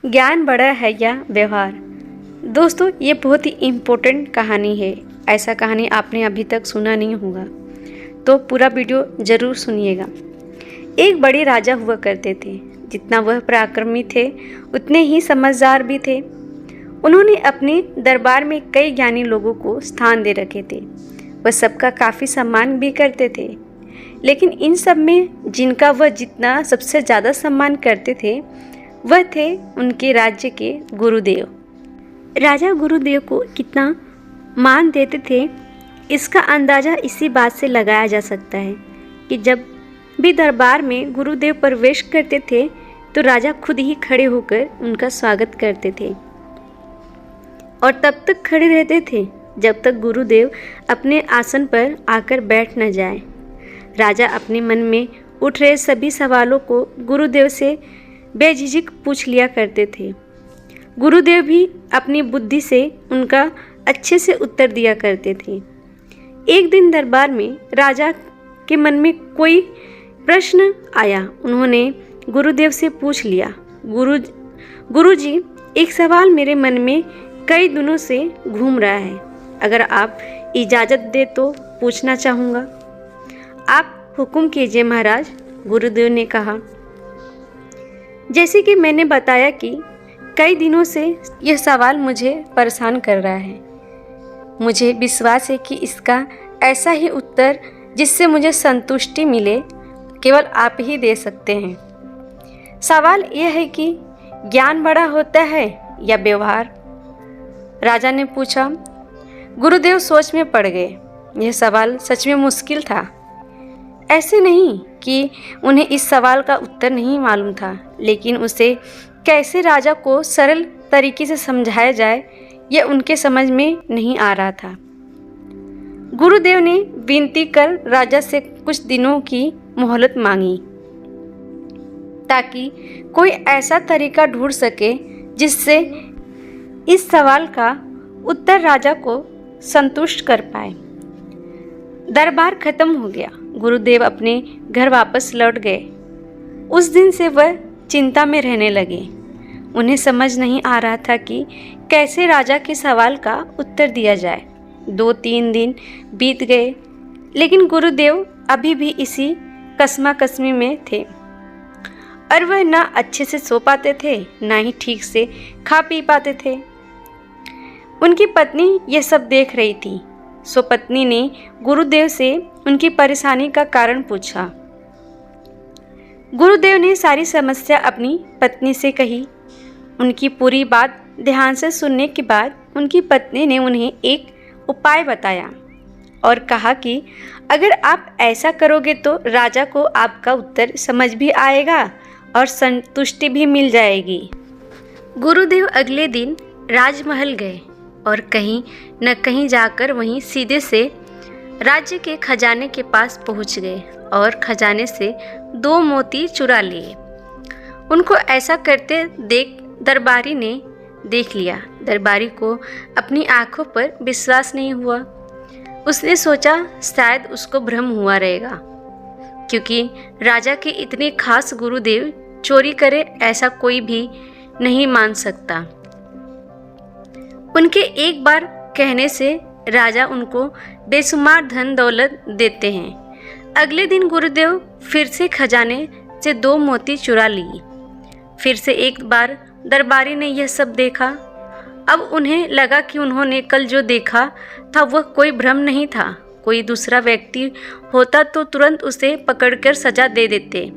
ज्ञान बड़ा है या व्यवहार। दोस्तों, ये बहुत ही इम्पोर्टेंट कहानी है। ऐसा कहानी आपने अभी तक सुना नहीं होगा, तो पूरा वीडियो ज़रूर सुनिएगा। एक बड़े राजा हुआ करते थे। जितना वह पराक्रमी थे उतने ही समझदार भी थे। उन्होंने अपने दरबार में कई ज्ञानी लोगों को स्थान दे रखे थे। वह सबका काफ़ी सम्मान भी करते थे। लेकिन इन सब में जिनका वह जितना सबसे ज़्यादा सम्मान करते थे वह थे उनके राज्य के गुरुदेव। राजा गुरुदेव को कितना मान देते थे इसका अंदाज़ा इसी बात से लगाया जा सकता है कि जब भी दरबार में गुरुदेव प्रवेश करते थे तो राजा खुद ही खड़े होकर उनका स्वागत करते थे और तब तक खड़े रहते थे जब तक गुरुदेव अपने आसन पर आकर बैठ न जाए। राजा अपने मन में उठ रहे सभी सवालों को गुरुदेव से बेझिझक पूछ लिया करते थे। गुरुदेव भी अपनी बुद्धि से उनका अच्छे से उत्तर दिया करते थे। एक दिन दरबार में राजा के मन में कोई प्रश्न आया। उन्होंने गुरुदेव से पूछ लिया, गुरुजी, एक सवाल मेरे मन में कई दिनों से घूम रहा है। अगर आप इजाज़त दे तो पूछना चाहूँगा। आप हुक्म कीजिए महाराज, गुरुदेव ने कहा। जैसे कि मैंने बताया कि कई दिनों से यह सवाल मुझे परेशान कर रहा है। मुझे विश्वास है कि इसका ऐसा ही उत्तर जिससे मुझे संतुष्टि मिले केवल आप ही दे सकते हैं। सवाल यह है कि ज्ञान बड़ा होता है या व्यवहार? राजा ने पूछा। गुरुदेव सोच में पड़ गए। यह सवाल सच में मुश्किल था। ऐसे नहीं कि उन्हें इस सवाल का उत्तर नहीं मालूम था, लेकिन उसे कैसे राजा को सरल तरीके से समझाया जाए यह उनके समझ में नहीं आ रहा था। गुरुदेव ने विनती कर राजा से कुछ दिनों की मोहलत मांगी ताकि कोई ऐसा तरीका ढूंढ सके जिससे इस सवाल का उत्तर राजा को संतुष्ट कर पाए। दरबार खत्म हो गया। गुरुदेव अपने घर वापस लौट गए। उस दिन से वह चिंता में रहने लगे। उन्हें समझ नहीं आ रहा था कि कैसे राजा के सवाल का उत्तर दिया जाए। 2-3 दिन बीत गए, लेकिन गुरुदेव अभी भी इसी कस्माकस्मी में थे और वह ना अच्छे से सो पाते थे, ना ही ठीक से खा पी पाते थे। उनकी पत्नी यह सब देख रही थी। सो पत्नी ने गुरुदेव से उनकी परेशानी का कारण पूछा। गुरुदेव ने सारी समस्या अपनी पत्नी से कही। उनकी पूरी बात ध्यान से सुनने के बाद उनकी पत्नी ने उन्हें एक उपाय बताया और कहा कि अगर आप ऐसा करोगे तो राजा को आपका उत्तर समझ भी आएगा और संतुष्टि भी मिल जाएगी। गुरुदेव अगले दिन राजमहल गए और कहीं न कहीं जाकर वहीं सीधे से राज्य के खजाने के पास पहुंच गए और खजाने से 2 मोती चुरा लिए। उनको ऐसा करते देख दरबारी ने देख लिया। दरबारी को अपनी आंखों पर विश्वास नहीं हुआ। उसने सोचा शायद उसको भ्रम हुआ रहेगा, क्योंकि राजा के इतने खास गुरुदेव चोरी करे ऐसा कोई भी नहीं मान सकता। उनके एक बार कहने से राजा उनको बेशुमार धन दौलत देते हैं। अगले दिन गुरुदेव फिर से खजाने से 2 मोती चुरा लिए। फिर से एक बार दरबारी ने यह सब देखा। अब उन्हें लगा कि उन्होंने कल जो देखा था वह कोई भ्रम नहीं था। कोई दूसरा व्यक्ति होता तो तुरंत उसे पकड़कर सजा दे देते।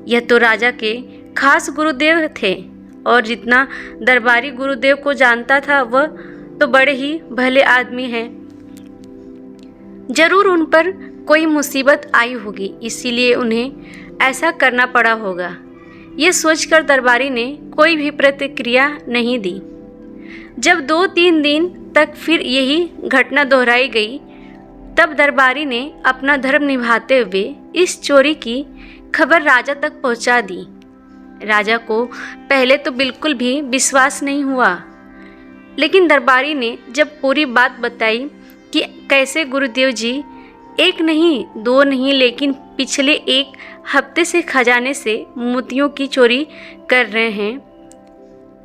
यह तो राजा के खास गुरुदेव थे और जितना दरबारी गुरुदेव को जानता था वह तो बड़े ही भले आदमी हैं। जरूर उन पर कोई मुसीबत आई होगी, इसीलिए उन्हें ऐसा करना पड़ा होगा। ये सोचकर दरबारी ने कोई भी प्रतिक्रिया नहीं दी। जब 2-3 दिन तक फिर यही घटना दोहराई गई, तब दरबारी ने अपना धर्म निभाते हुए इस चोरी की खबर राजा तक पहुंचा दी। राजा को पहले तो बिल्कुल भी विश्वास नहीं हुआ, लेकिन दरबारी ने जब पूरी बात बताई कि कैसे गुरुदेव जी 1 नहीं 2 नहीं लेकिन पिछले 1 हफ्ते से खजाने से मोतियों की चोरी कर रहे हैं,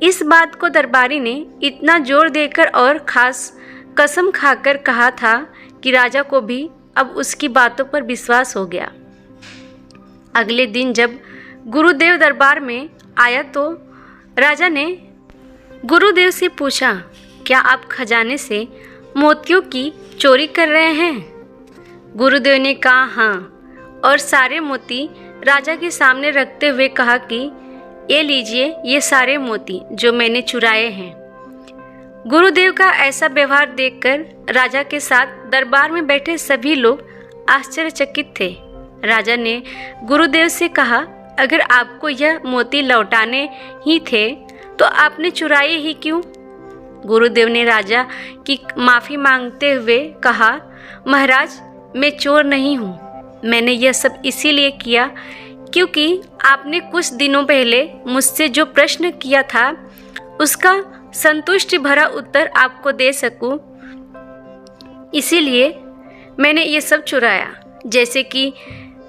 इस बात को दरबारी ने इतना जोर देकर और खास कसम खाकर कहा था कि राजा को भी अब उसकी बातों पर विश्वास हो गया। अगले दिन जब गुरुदेव दरबार में आया तो राजा ने गुरुदेव से पूछा, क्या आप खजाने से मोतियों की चोरी कर रहे हैं? गुरुदेव ने कहा हाँ, और सारे मोती राजा के सामने रखते हुए कहा कि ये लीजिए, ये सारे मोती जो मैंने चुराए हैं। गुरुदेव का ऐसा व्यवहार देखकर राजा के साथ दरबार में बैठे सभी लोग आश्चर्यचकित थे। राजा ने गुरुदेव से कहा, अगर आपको यह मोती लौटाने ही थे तो आपने चुराए ही क्यों? गुरुदेव ने राजा की माफ़ी मांगते हुए कहा, महाराज, मैं चोर नहीं हूँ। मैंने यह सब इसीलिए किया क्योंकि आपने कुछ दिनों पहले मुझसे जो प्रश्न किया था उसका संतुष्टि भरा उत्तर आपको दे सकूं, इसीलिए मैंने ये सब चुराया। जैसे कि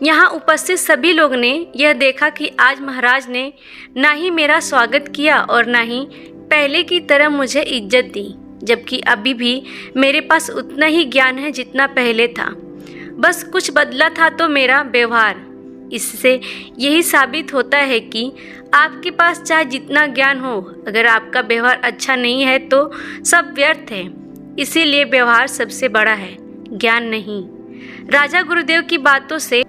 यहाँ उपस्थित सभी लोग ने यह देखा कि आज महाराज ने ना ही मेरा स्वागत किया और ना ही पहले की तरह मुझे इज्जत दी, जबकि अभी भी मेरे पास उतना ही ज्ञान है जितना पहले था। बस कुछ बदला था तो मेरा व्यवहार। इससे यही साबित होता है कि आपके पास चाहे जितना ज्ञान हो, अगर आपका व्यवहार अच्छा नहीं है तो सब व्यर्थ है। इसीलिए व्यवहार सबसे बड़ा है, ज्ञान नहीं। राजा गुरुदेव की बातों से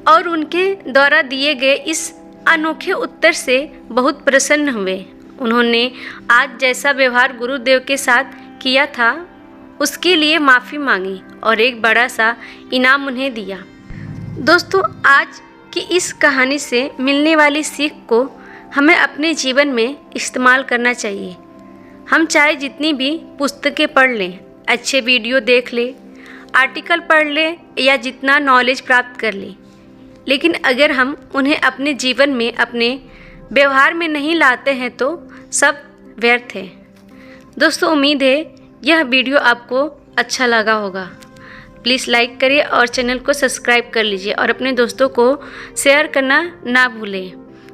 और उनके द्वारा दिए गए इस अनोखे उत्तर से बहुत प्रसन्न हुए। उन्होंने आज जैसा व्यवहार गुरुदेव के साथ किया था उसके लिए माफ़ी मांगी और एक बड़ा सा इनाम उन्हें दिया। दोस्तों, आज की इस कहानी से मिलने वाली सीख को हमें अपने जीवन में इस्तेमाल करना चाहिए। हम चाहे जितनी भी पुस्तकें पढ़ लें, अच्छे वीडियो देख लें, आर्टिकल पढ़ लें या जितना नॉलेज प्राप्त कर लें, लेकिन अगर हम उन्हें अपने जीवन में, अपने व्यवहार में नहीं लाते हैं तो सब व्यर्थ है। दोस्तों, उम्मीद है यह वीडियो आपको अच्छा लगा होगा। प्लीज़ लाइक करिए और चैनल को सब्सक्राइब कर लीजिए और अपने दोस्तों को शेयर करना ना भूलें।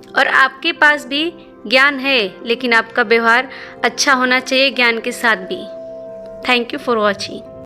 और आपके पास भी ज्ञान है लेकिन आपका व्यवहार अच्छा होना चाहिए ज्ञान के साथ भी। Thank you for watching.